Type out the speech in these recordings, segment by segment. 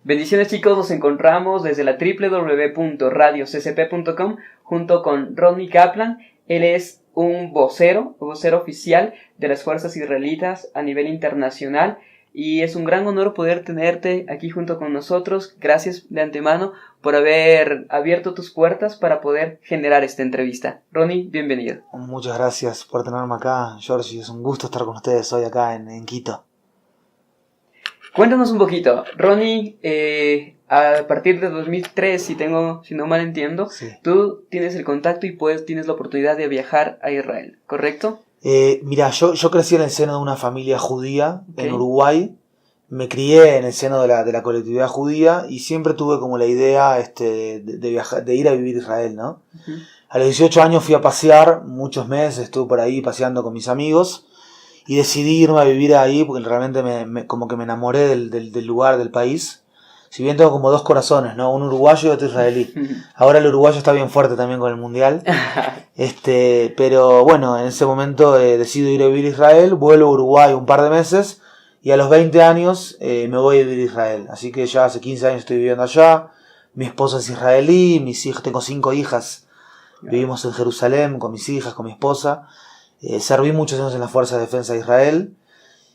Bendiciones chicos, nos encontramos desde la www.radioccp.com junto con Ronnie Kaplan. Él es un vocero oficial de las fuerzas israelitas a nivel internacional y es un gran honor poder tenerte aquí junto con nosotros. Gracias de antemano por haber abierto tus puertas para poder generar esta entrevista. Ronnie, bienvenido. Muchas gracias por tenerme acá, George. Es un gusto estar con ustedes hoy acá en Quito. Cuéntanos un poquito, Ronnie, a partir de 2003, si no mal entiendo, sí. Tú tienes el contacto y tienes la oportunidad de viajar a Israel, ¿correcto? Mira, yo crecí en el seno de una familia judía, okay, en Uruguay. Me crié en el seno de la colectividad judía y siempre tuve como la idea de viajar, de ir a vivir a Israel, ¿no? Uh-huh. A los 18 años fui a pasear, muchos meses estuve por ahí paseando con mis amigos. Y decidí irme a vivir ahí porque realmente como que me enamoré del lugar, del país. Si bien tengo como dos corazones, ¿no? Un uruguayo y otro israelí. Ahora el uruguayo está bien fuerte también con el mundial. Pero bueno, en ese momento decido ir a vivir a Israel. Vuelvo a Uruguay un par de meses. Y a los 20 años me voy a vivir a Israel. Así que ya hace 15 años estoy viviendo allá. Mi esposa es israelí. Mis hijas, tengo 5 hijas. Vivimos en Jerusalén con mis hijas, con mi esposa. Serví muchos años en la Fuerza de Defensa de Israel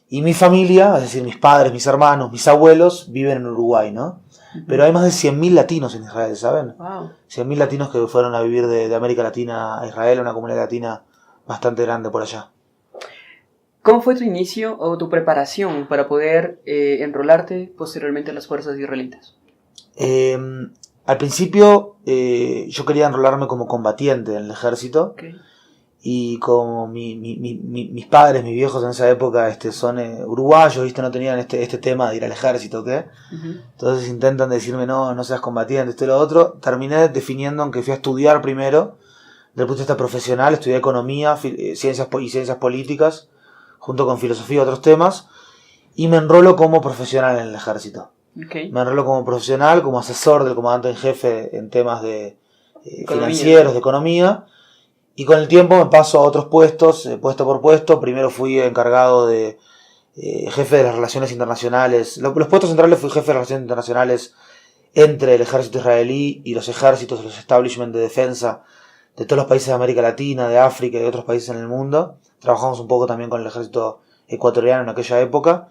y mi familia, es decir, mis padres, mis hermanos, mis abuelos viven en Uruguay, ¿no? Pero hay más de 100.000 latinos en Israel, ¿saben? Wow. 100.000 latinos que fueron a vivir de América Latina a Israel, una comunidad latina bastante grande por allá. ¿Cómo fue tu inicio o tu preparación para poder enrolarte posteriormente en las fuerzas israelitas? Al principio yo quería enrolarme como combatiente en el ejército. Okay. Y como mis padres, mis viejos en esa época son uruguayos, ¿viste? No tenían este tema de ir al ejército, ¿qué? Uh-huh. Entonces intentan decirme, no seas combatiente, esto y lo otro. Terminé definiendo, aunque fui a estudiar primero, desde el punto de vista profesional, estudié economía, ciencias políticas, junto con filosofía y otros temas, y me enrolo como profesional en el ejército. Okay. Me enrolo como profesional, como asesor del comandante en jefe en temas de financieros, de economía. Y con el tiempo me paso a otros puestos, puesto por puesto. Primero fui encargado de jefe de las relaciones internacionales. Los puestos centrales fui jefe de relaciones internacionales entre el ejército israelí y los ejércitos, los establishments de defensa de todos los países de América Latina, de África y de otros países en el mundo. Trabajamos un poco también con el ejército ecuatoriano en aquella época.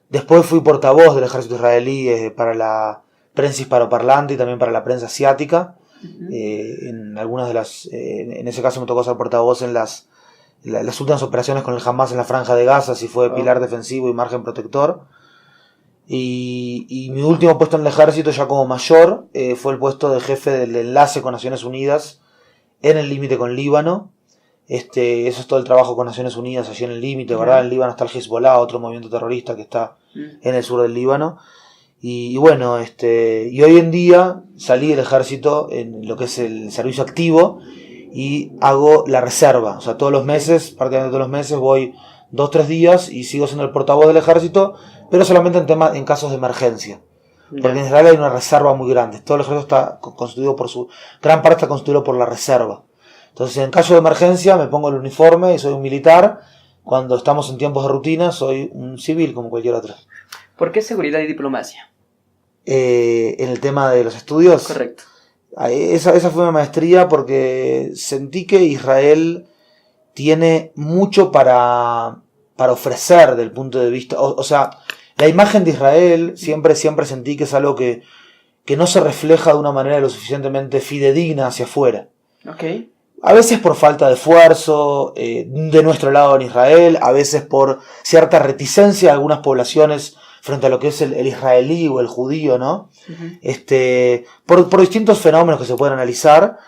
Después fui portavoz del ejército israelí para la prensa hispanoparlante y también para la prensa asiática. Uh-huh. En algunas de las en ese caso me tocó ser portavoz en las últimas operaciones con el Hamas en la Franja de Gaza, si fue pilar defensivo y margen protector. Y mi último puesto en el ejército ya como mayor fue el puesto de jefe del enlace con Naciones Unidas en el límite con Líbano. Eso es todo el trabajo con Naciones Unidas allí en el límite, uh-huh, ¿verdad? En Líbano está el Hezbollah, otro movimiento terrorista que está en el sur del Líbano. Y bueno, y hoy en día salí del ejército en lo que es el servicio activo y hago la reserva. O sea, todos los meses, prácticamente todos los meses voy 2-3 días y sigo siendo el portavoz del ejército, pero solamente en casos de emergencia. Porque en Israel hay una reserva muy grande. Todo el ejército está constituido gran parte está constituido por la reserva. Entonces, en caso de emergencia me pongo el uniforme y soy un militar. Cuando estamos en tiempos de rutina soy un civil como cualquier otro. ¿Por qué seguridad y diplomacia? En el tema de los estudios. Correcto. Esa fue mi maestría porque sentí que Israel tiene mucho para ofrecer del punto de vista. O sea, la imagen de Israel siempre sentí que es algo que no se refleja de una manera lo suficientemente fidedigna hacia afuera. Okay. A veces por falta de esfuerzo de nuestro lado en Israel, a veces por cierta reticencia de algunas poblaciones frente a lo que es el israelí o el judío, ¿no? Uh-huh. Por distintos fenómenos que se pueden analizar,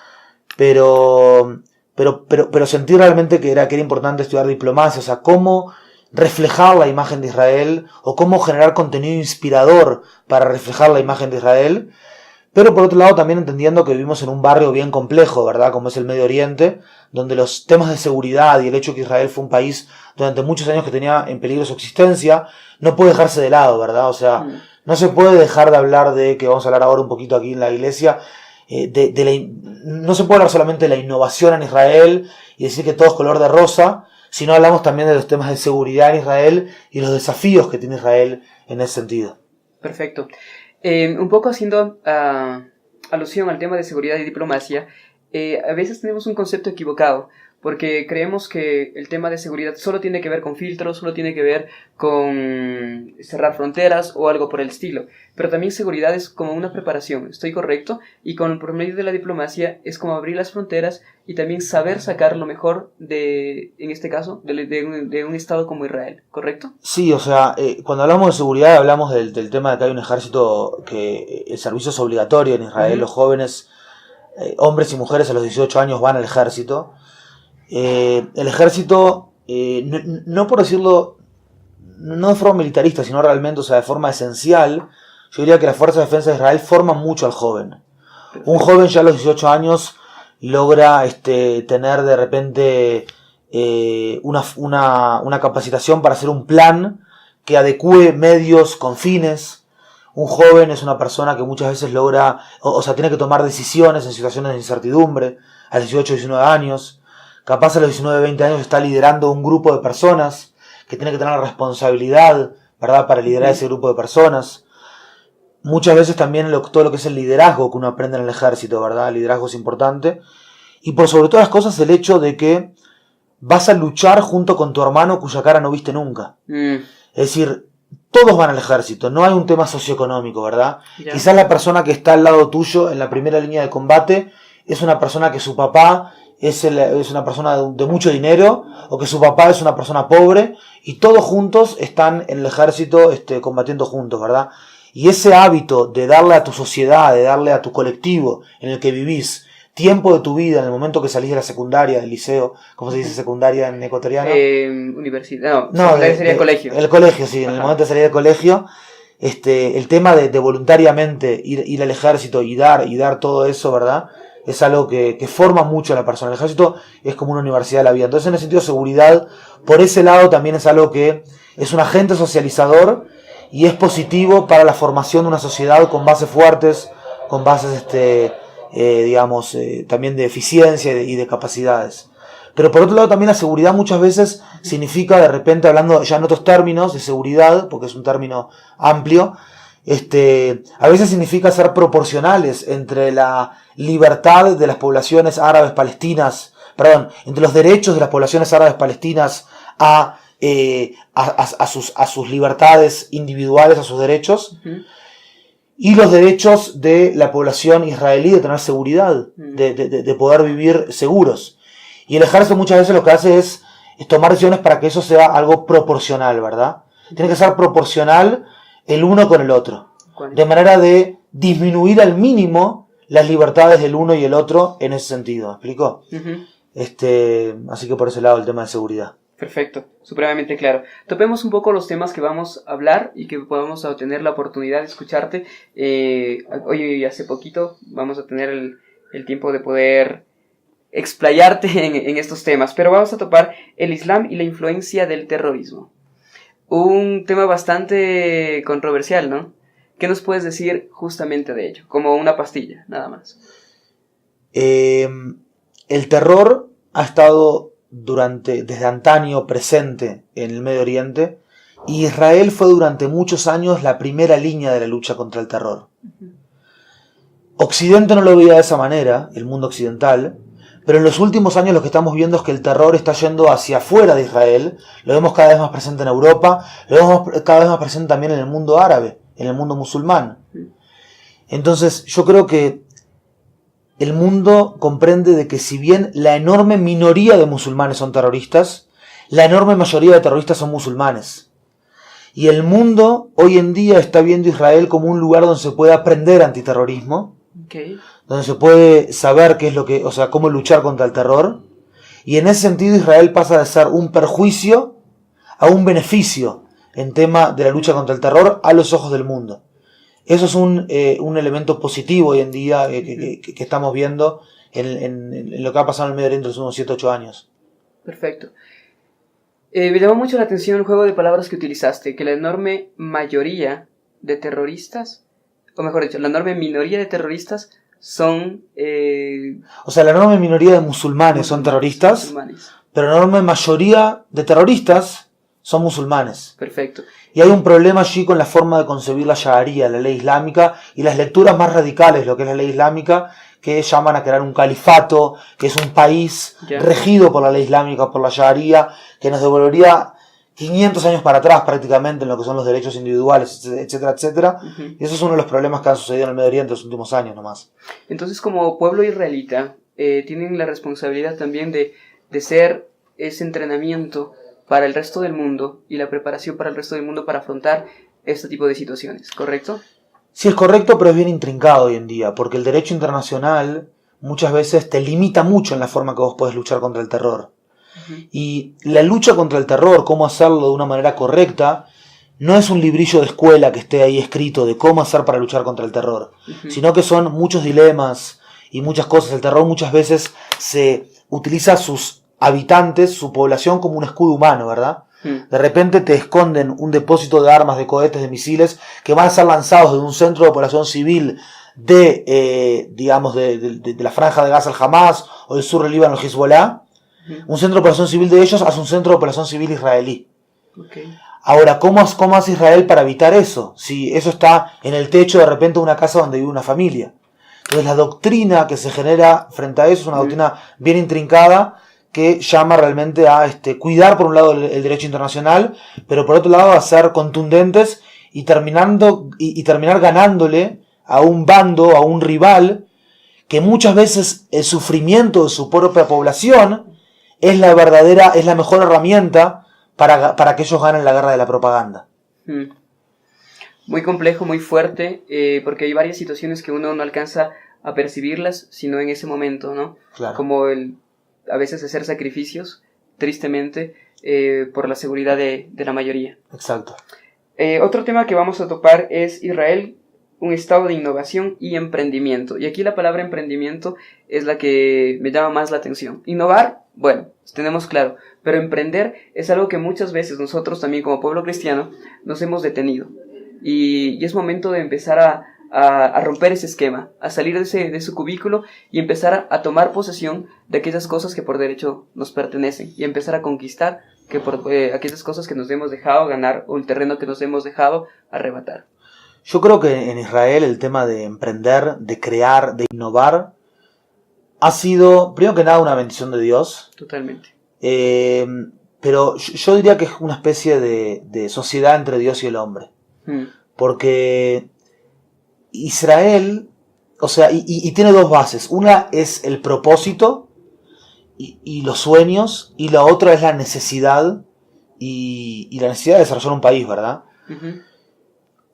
pero sentí realmente que era importante estudiar diplomacia, o sea, cómo reflejar la imagen de Israel o cómo generar contenido inspirador para reflejar la imagen de Israel. Pero por otro lado también entendiendo que vivimos en un barrio bien complejo, ¿verdad? Como es el Medio Oriente, donde los temas de seguridad y el hecho que Israel fue un país durante muchos años que tenía en peligro su existencia, no puede dejarse de lado, ¿verdad? O sea, no se puede dejar de hablar de, que vamos a hablar ahora un poquito aquí en la iglesia, no se puede hablar solamente de la innovación en Israel y decir que todo es color de rosa, sino hablamos también de los temas de seguridad en Israel y los desafíos que tiene Israel en ese sentido. Perfecto. Un poco haciendo alusión al tema de seguridad y diplomacia, a veces tenemos un concepto equivocado, porque creemos que el tema de seguridad solo tiene que ver con filtros, solo tiene que ver con cerrar fronteras o algo por el estilo. Pero también seguridad es como una preparación, ¿estoy correcto? Y por medio de la diplomacia es como abrir las fronteras y también saber sacar lo mejor en este caso, de un estado como Israel, ¿correcto? Sí, o sea, cuando hablamos de seguridad hablamos del tema de que hay un ejército que el servicio es obligatorio en Israel, los jóvenes, hombres y mujeres a los 18 años van al ejército. El ejército, no por decirlo, no de forma militarista, sino realmente, o sea, de forma esencial, yo diría que las fuerzas de defensa de Israel forman mucho al joven. Un joven ya a los 18 años logra tener de repente una capacitación para hacer un plan que adecue medios con fines. Un joven es una persona que muchas veces logra, o sea, tiene que tomar decisiones en situaciones de incertidumbre a los 18 o 19 años. Capaz a los 19, 20 años está liderando un grupo de personas que tiene que tener la responsabilidad, ¿verdad?, para liderar ese grupo de personas. Muchas veces también todo lo que es el liderazgo que uno aprende en el ejército, ¿verdad? El liderazgo es importante. Y por sobre todas las cosas el hecho de que vas a luchar junto con tu hermano cuya cara no viste nunca. Es decir, todos van al ejército, no hay un tema socioeconómico, ¿verdad? Yeah. Quizás la persona que está al lado tuyo en la primera línea de combate es una persona que su papá es una persona de mucho dinero, o que su papá es una persona pobre, y todos juntos están en el ejército combatiendo juntos, ¿verdad? Y ese hábito de darle a tu sociedad, de darle a tu colectivo en el que vivís, tiempo de tu vida en el momento que salís de la secundaria, del liceo, ¿cómo se dice secundaria en ecuatoriano? Universidad, no sería colegio. El colegio, sí, en el momento de salir del colegio, el tema de voluntariamente ir al ejército y dar todo eso, ¿verdad?, es algo que forma mucho a la persona. El ejército es como una universidad de la vida. Entonces, en el sentido de seguridad, por ese lado también es algo que es un agente socializador y es positivo para la formación de una sociedad con bases fuertes, con bases, digamos, también de eficiencia y de capacidades. Pero por otro lado también la seguridad muchas veces significa, de repente, hablando ya en otros términos de seguridad, porque es un término amplio, a veces significa ser proporcionales entre la libertad de las poblaciones árabes palestinas, entre los derechos de las poblaciones árabes palestinas a sus libertades individuales, a sus derechos, y los derechos de la población israelí de tener seguridad, de poder vivir seguros. Y el ejército muchas veces lo que hace es tomar decisiones para que eso sea algo proporcional, ¿verdad? Tiene que ser proporcional el uno con el otro, de manera de disminuir al mínimo las libertades del uno y el otro en ese sentido, ¿me explico? Así que por ese lado el tema de seguridad. Perfecto, supremamente claro. Topemos un poco los temas que vamos a hablar y que podamos tener la oportunidad de escucharte. Hoy hace poquito vamos a tener el tiempo de poder explayarte en estos temas, pero vamos a topar el Islam y la influencia del terrorismo. Un tema bastante controversial, ¿no? ¿Qué nos puedes decir justamente de ello? Como una pastilla, nada más. El terror ha estado desde antaño presente en el Medio Oriente, y Israel fue durante muchos años la primera línea de la lucha contra el terror. Occidente no lo veía de esa manera, el mundo occidental, pero en los últimos años lo que estamos viendo es que el terror está yendo hacia afuera de Israel. Lo vemos cada vez más presente en Europa, lo vemos cada vez más presente también en el mundo árabe, en el mundo musulmán. Entonces yo creo que el mundo comprende de que si bien la enorme minoría de musulmanes son terroristas, la enorme mayoría de terroristas son musulmanes. Y el mundo hoy en día está viendo a Israel como un lugar donde se puede aprender antiterrorismo, donde se puede saber cómo luchar contra el terror. Y en ese sentido Israel pasa de ser un perjuicio a un beneficio en tema de la lucha contra el terror a los ojos del mundo. Eso es un elemento positivo hoy en día que estamos viendo en lo que ha pasado en el Medio Oriente en los últimos 7-8 años. Perfecto. Me llamó mucho la atención el juego de palabras que utilizaste, que la enorme mayoría de terroristas, o mejor dicho, la enorme minoría de terroristas son... O sea, la enorme minoría de musulmanes son terroristas, pero la enorme mayoría de terroristas son musulmanes. Perfecto. Y hay un problema allí con la forma de concebir la sharia, la ley islámica, y las lecturas más radicales, lo que es la ley islámica, que llaman a crear un califato, que es un país regido por la ley islámica, por la sharia, que nos devolvería 500 años para atrás prácticamente en lo que son los derechos individuales, etcétera, etcétera. Y eso es uno de los problemas que han sucedido en el Medio Oriente en los últimos años nomás. Entonces, como pueblo israelita, tienen la responsabilidad también de ser ese entrenamiento para el resto del mundo y la preparación para el resto del mundo para afrontar este tipo de situaciones, ¿correcto? Sí, es correcto, pero es bien intrincado hoy en día, porque el derecho internacional muchas veces te limita mucho en la forma que vos podés luchar contra el terror. Y la lucha contra el terror, cómo hacerlo de una manera correcta, no es un librillo de escuela que esté ahí escrito de cómo hacer para luchar contra el terror, sino que son muchos dilemas y muchas cosas. El terror muchas veces se utiliza a sus habitantes, su población, como un escudo humano, ¿verdad? De repente te esconden un depósito de armas, de cohetes, de misiles que van a ser lanzados de un centro de población civil de la franja de Gaza, el Hamas, o del sur del Líbano, el Hezbollah. Un centro de población civil de ellos hace un centro de población civil israelí. Ahora, ¿cómo hace Israel para evitar eso? Si eso está en el techo de repente de una casa donde vive una familia. Entonces la doctrina que se genera frente a eso es una doctrina bien intrincada, que llama realmente a cuidar por un lado el derecho internacional, pero por otro lado a ser contundentes y terminar ganándole a un bando, a un rival, que muchas veces el sufrimiento de su propia población es la mejor herramienta para que ellos ganen la guerra de la propaganda. Muy complejo, muy fuerte, porque hay varias situaciones que uno no alcanza a percibirlas, sino en ese momento, ¿no? Claro. Como a veces hacer sacrificios, tristemente, por la seguridad de la mayoría. Exacto. Otro tema que vamos a topar es Israel, un estado de innovación y emprendimiento. Y aquí la palabra emprendimiento es la que me llama más la atención. Innovar, bueno, tenemos claro, pero emprender es algo que muchas veces nosotros también como pueblo cristiano nos hemos detenido. Y es momento de empezar a romper ese esquema, a salir de ese cubículo y empezar a tomar posesión de aquellas cosas que por derecho nos pertenecen y empezar a conquistar aquellas cosas que nos hemos dejado ganar o el terreno que nos hemos dejado arrebatar. Yo creo que en Israel el tema de emprender, de crear, de innovar ha sido, primero que nada, una bendición de Dios. Totalmente. Pero yo diría que es una especie de sociedad entre Dios y el hombre. Porque Israel, o sea, y tiene dos bases. Una es el propósito y los sueños, y la otra es la necesidad y la necesidad de desarrollar un país, ¿verdad?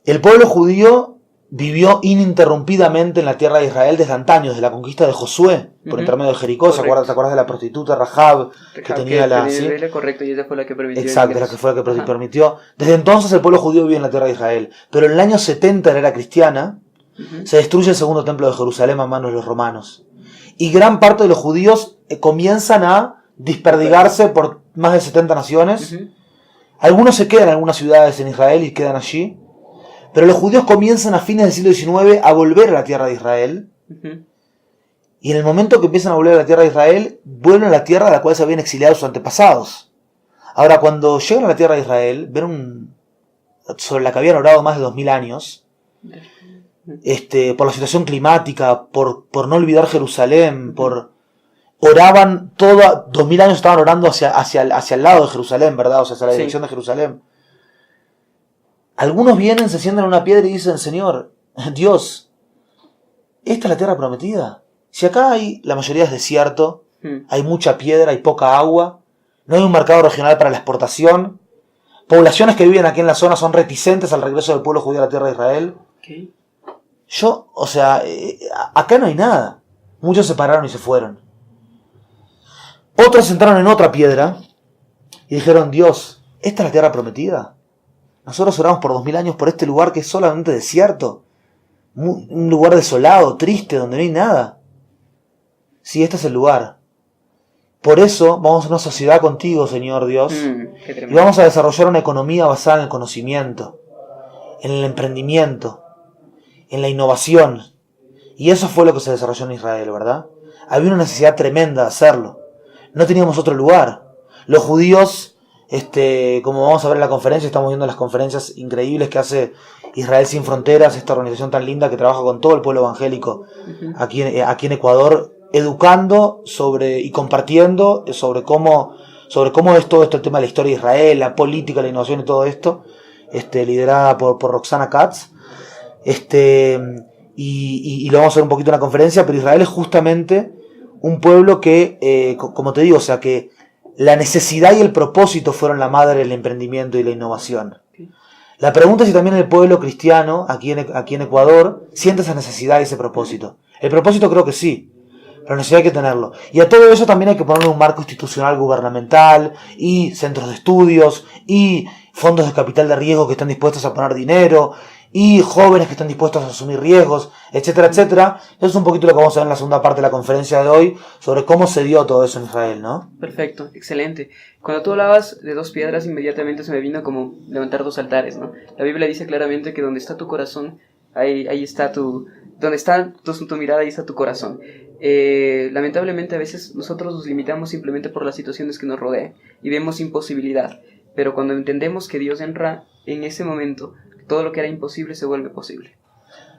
El pueblo judío vivió ininterrumpidamente en la tierra de Israel desde antaño, desde la conquista de Josué, por intermedio de Jericó. ¿Te acuerdas de la prostituta Rahab que tenía la... ¿sí? Correcto, y ella fue la que permitió. Exacto, la que fue la que permitió. Desde entonces el pueblo judío vive en la tierra de Israel. Pero en el año 70 de la era cristiana, se destruye el segundo templo de Jerusalén a manos de los romanos. Y gran parte de los judíos comienzan a desperdigarse por más de 70 naciones. Algunos se quedan en algunas ciudades en Israel y quedan allí. Pero los judíos comienzan a fines del siglo XIX a volver a la tierra de Israel. Y en el momento que empiezan a volver a la tierra de Israel, vuelven a la tierra a la cual se habían exiliado sus antepasados. Ahora, cuando llegan a la tierra de Israel, ven sobre la que habían orado más de 2000 años, por la situación climática, por no olvidar Jerusalén, oraban 2000 años estaban orando hacia el lado de Jerusalén, ¿verdad? O sea, hacia la dirección de Jerusalén. Algunos vienen, se sientan en una piedra y dicen: Señor, Dios, ¿esta es la tierra prometida? Si acá la mayoría es desierto, hay mucha piedra, hay poca agua, no hay un mercado regional para la exportación, poblaciones que viven aquí en la zona son reticentes al regreso del pueblo judío a la tierra de Israel. Acá no hay nada. Muchos se pararon y se fueron. Otros se sentaron en otra piedra y dijeron: Dios, ¿esta es la tierra prometida? Nosotros oramos por 2000 años por este lugar que es solamente desierto. Un lugar desolado, triste, donde no hay nada. Sí, este es el lugar. Por eso vamos a una sociedad contigo, Señor Dios. Y vamos a desarrollar una economía basada en el conocimiento, en el emprendimiento, en la innovación. Y eso fue lo que se desarrolló en Israel, ¿verdad? Había una necesidad tremenda de hacerlo. No teníamos otro lugar. Los judíos Como vamos a ver en la conferencia, estamos viendo las conferencias increíbles que hace Israel Sin Fronteras, esta organización tan linda que trabaja con todo el pueblo evangélico aquí en Ecuador, educando y compartiendo sobre cómo es todo esto, el tema de la historia de Israel, la política, la innovación y todo esto, liderada por Roxana Katz. Y lo vamos a ver un poquito en la conferencia, pero Israel es justamente un pueblo que, como te digo, o sea, que la necesidad y el propósito fueron la madre del emprendimiento y la innovación. La pregunta es si también el pueblo cristiano, aquí en Ecuador, siente esa necesidad y ese propósito. El propósito creo que sí, pero la necesidad hay que tenerlo. Y a todo eso también hay que ponerle un marco institucional gubernamental, y centros de estudios, y fondos de capital de riesgo que están dispuestos a poner dinero, y jóvenes que están dispuestos a asumir riesgos, etcétera, etcétera. Eso es un poquito lo que vamos a ver en la segunda parte de la conferencia de hoy, sobre cómo se dio todo eso en Israel, ¿no? Perfecto, excelente. Cuando tú hablabas de 2 piedras, inmediatamente se me vino como levantar 2 altares, ¿no? La Biblia dice claramente que donde está tu corazón, ahí está donde está tu mirada, ahí está tu corazón. Lamentablemente a veces nosotros nos limitamos simplemente por las situaciones que nos rodean y vemos imposibilidad, pero cuando entendemos que Dios entra en ese momento, todo lo que era imposible se vuelve posible.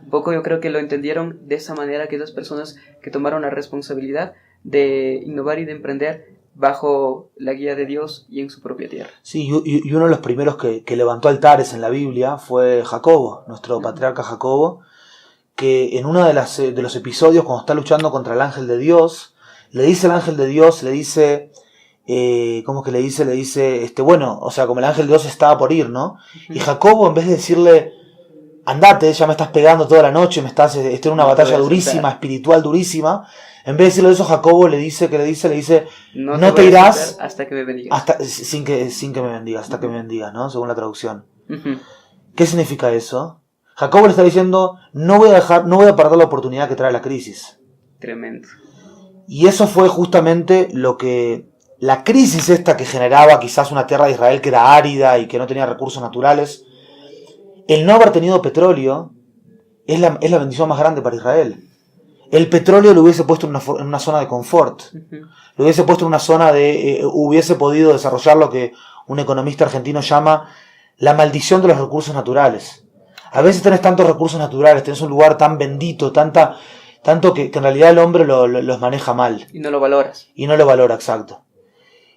Un poco yo creo que lo entendieron de esa manera aquellas personas que tomaron la responsabilidad de innovar y de emprender bajo la guía de Dios y en su propia tierra. Sí, y uno de los primeros que levantó altares en la Biblia fue Jacobo, nuestro patriarca Jacobo, que en uno de los episodios, cuando está luchando contra el ángel de Dios, le dice al ángel de Dios, le dice, ¿cómo es que le dice? Le dice, bueno, o sea, como el ángel de Dios estaba por ir, ¿no? Y Jacobo, en vez de decirle, andate, ya me estás pegando toda la noche, estoy en una batalla durísima, espiritual durísima, en vez de decirle eso, Jacobo le dice, no te irás hasta que me bendigas. Sin que me bendigas, hasta que me bendigas, ¿no? Según la traducción. ¿Qué significa eso? Jacobo le está diciendo, no voy a perder la oportunidad que trae la crisis. Tremendo. Y eso fue justamente la crisis esta que generaba quizás una tierra de Israel que era árida y que no tenía recursos naturales. El no haber tenido petróleo es la bendición más grande para Israel. El petróleo lo hubiese puesto en una zona de confort. Lo hubiese puesto en una zona hubiese podido desarrollar lo que un economista argentino llama la maldición de los recursos naturales. A veces tenés tantos recursos naturales, tenés un lugar tan bendito, tanto que en realidad el hombre los maneja mal. Y no lo valoras. Y no lo valora, exacto.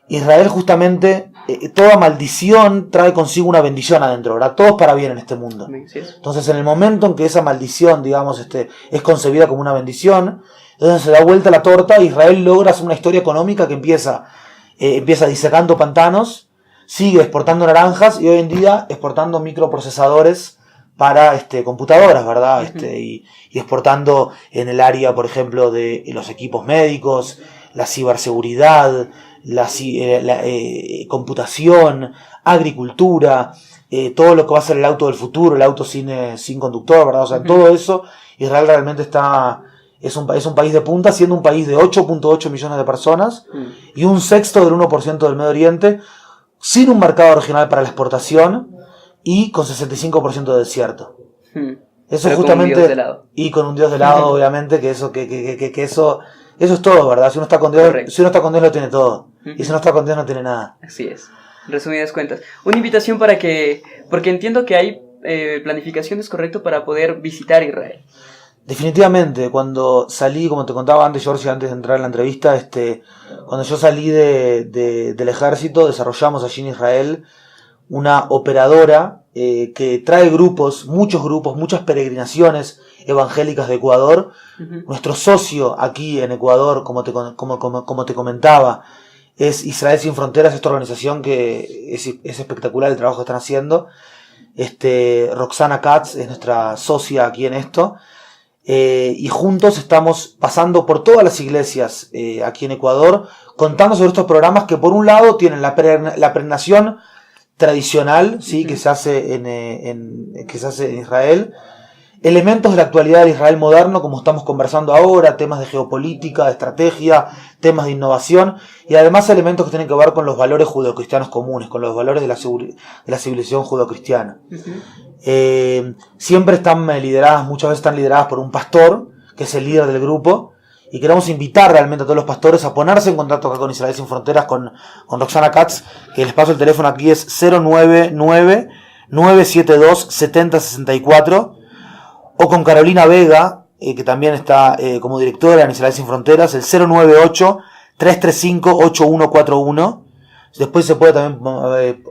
Israel justamente, toda maldición trae consigo una bendición adentro, ¿verdad? Todo es para bien en este mundo. Entonces en el momento en que esa maldición, digamos, es concebida como una bendición, entonces se da vuelta la torta, Israel logra hacer una historia económica que empieza disecando pantanos, sigue exportando naranjas y hoy en día exportando microprocesadores para computadoras, ¿verdad? Y exportando en el área, por ejemplo, de los equipos médicos, la ciberseguridad, la computación, agricultura, todo lo que va a ser el auto del futuro, el auto sin conductor, ¿verdad? O sea, todo eso, Israel realmente es un país de punta, siendo un país de 8.8 millones de personas y 1/6 del 1% del Medio Oriente, sin un mercado regional para la exportación y con 65% de desierto. Eso es justamente, con un Dios de lado. Y con un Dios de lado, obviamente, que eso es todo, ¿verdad? Si uno está con Dios, lo tiene todo. Y si no está con Dios, no tiene nada. Así es. Resumidas cuentas. Una invitación porque entiendo que hay planificaciones correctas para poder visitar Israel. Definitivamente, cuando salí, como te contaba antes, George, antes de entrar en la entrevista, cuando yo salí del ejército, desarrollamos allí en Israel una operadora que trae muchas peregrinaciones evangélicas de Ecuador. Nuestro socio aquí en Ecuador, como te comentaba, es Israel Sin Fronteras, esta organización que es espectacular el trabajo que están haciendo. Roxana Katz es nuestra socia aquí en esto. Y juntos estamos pasando por todas las iglesias aquí en Ecuador, contando sobre estos programas que por un lado tienen la peregrinación tradicional, ¿sí? que se hace en Israel, elementos de la actualidad del Israel moderno, como estamos conversando ahora, temas de geopolítica, de estrategia, temas de innovación, y además elementos que tienen que ver con los valores judeocristianos comunes, con los valores de la civilización judeocristiana. Siempre muchas veces están lideradas por un pastor, que es el líder del grupo, y queremos invitar realmente a todos los pastores a ponerse en contacto acá con Israel Sin Fronteras, con Roxana Katz, que les paso el teléfono aquí, es 099-972-7064, o con Carolina Vega, que también está como directora en Israel Sin Fronteras, el 098-335-8141. Después se puede también,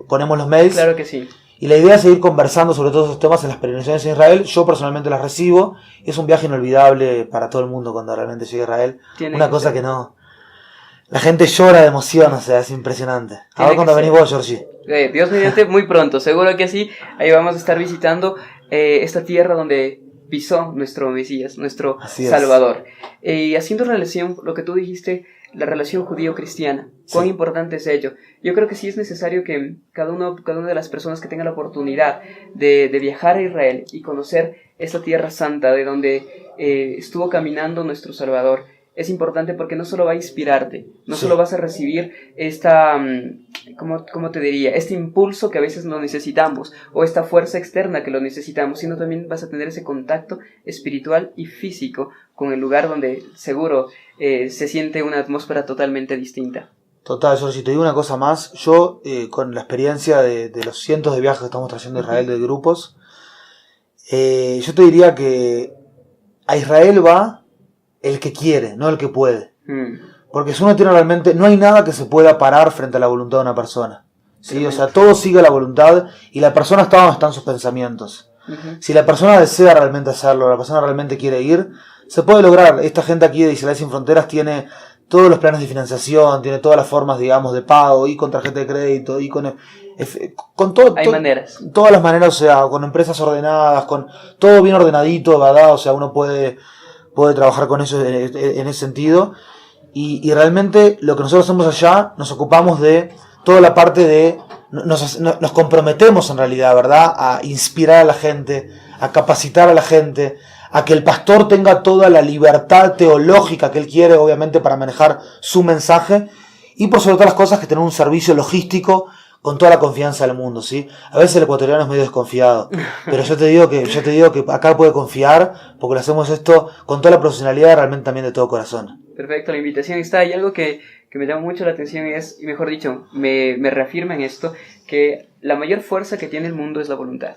ponemos los mails. Claro que sí. Y la idea es seguir conversando sobre todos esos temas en las peregrinaciones en Israel. Yo personalmente las recibo. Es un viaje inolvidable para todo el mundo cuando realmente llega a Israel. Una cosa que no... La gente llora de emoción, o sea, es impresionante. A ver cuando venís vos, Georgie. Dios mediante, muy pronto. Seguro que sí. Ahí vamos a estar visitando esta tierra donde pisó nuestro Mesías, nuestro Salvador. Haciendo relación, lo que tú dijiste, la relación judío-cristiana. ¿Cuán importante es ello? Yo creo que sí es necesario que cada una de las personas que tenga la oportunidad de viajar a Israel y conocer esta tierra santa de donde estuvo caminando nuestro Salvador, es importante porque no solo va a inspirarte, no solo vas a recibir esta, ¿cómo te diría? Este impulso que a veces no necesitamos, o esta fuerza externa que lo necesitamos, sino también vas a tener ese contacto espiritual y físico con el lugar donde seguro se siente una atmósfera totalmente distinta. Total, Georgie, te digo una cosa más. Yo, con la experiencia de los cientos de viajes que estamos trayendo a Israel de grupos, yo te diría que a Israel va el que quiere, no el que puede. Porque si uno tiene realmente... No hay nada que se pueda parar frente a la voluntad de una persona. ¿Sí? O sea, todo sigue la voluntad y la persona está donde están sus pensamientos. Si la persona desea realmente hacerlo, la persona realmente quiere ir, se puede lograr. Esta gente aquí de Israel Sin Fronteras tiene todos los planes de financiación, tiene todas las formas, digamos, de pago, y con tarjeta de crédito, y con todo. Hay maneras. Todas las maneras, o sea, con empresas ordenadas, con todo bien ordenadito, ¿verdad? O sea, uno puede trabajar con eso en ese sentido. Y realmente lo que nosotros hacemos allá, nos ocupamos de toda la parte de... Nos comprometemos en realidad, ¿verdad? A inspirar a la gente, a capacitar a la gente, a que el pastor tenga toda la libertad teológica que él quiere, obviamente, para manejar su mensaje. Y por sobre todas las cosas, que tener un servicio logístico con toda la confianza del mundo, ¿sí? A veces el ecuatoriano es medio desconfiado, pero yo te digo que acá puede confiar, porque le hacemos esto con toda la profesionalidad, realmente también de todo corazón. Perfecto, la invitación está. Y algo que me llama mucho la atención es, y mejor dicho, me reafirma en esto, que la mayor fuerza que tiene el mundo es la voluntad.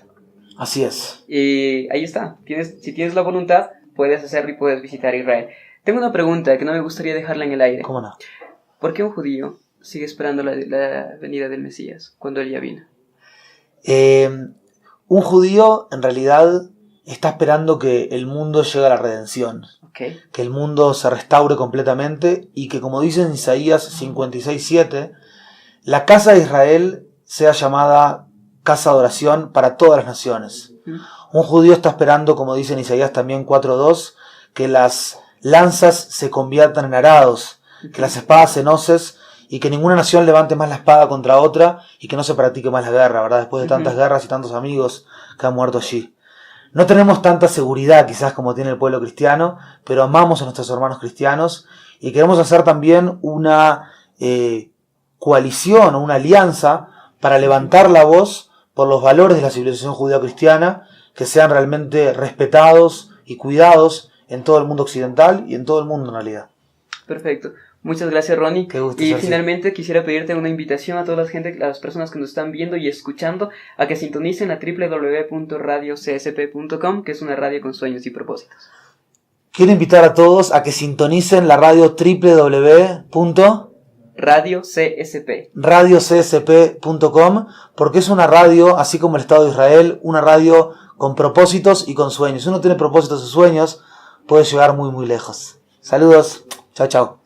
Así es. Y ahí está. Si tienes la voluntad, puedes hacerlo y puedes visitar Israel. Tengo una pregunta que no me gustaría dejarla en el aire. ¿Cómo no? ¿Por qué un judío sigue esperando la venida del Mesías cuando él ya vino? Un judío en realidad está esperando que el mundo llegue a la redención. Okay. Que el mundo se restaure completamente y que, como dice en Isaías 56:7, la casa de Israel sea llamada casa de oración para todas las naciones. Un judío está esperando, como dice en Isaías también 4:2, que las lanzas se conviertan en arados, que las espadas en hoces, y que ninguna nación levante más la espada contra otra y que no se practique más la guerra, ¿verdad? Después de tantas guerras y tantos amigos que han muerto allí. No tenemos tanta seguridad quizás como tiene el pueblo cristiano, pero amamos a nuestros hermanos cristianos y queremos hacer también una coalición o una alianza para levantar la voz por los valores de la civilización judeo-cristiana, que sean realmente respetados y cuidados en todo el mundo occidental y en todo el mundo en realidad. Perfecto. Muchas gracias, Ronnie. Qué gusto, y Sergio. Finalmente quisiera pedirte una invitación a toda la gente, a las personas que nos están viendo y escuchando, a que sintonicen a www.radiocsp.com, que es una radio con sueños y propósitos. Quiero invitar a todos a que sintonicen la radio www.radiocsp.com, porque es una radio, así como el Estado de Israel, una radio con propósitos y con sueños. Si uno tiene propósitos y sueños, puede llegar muy muy lejos. Saludos. Chao, chao.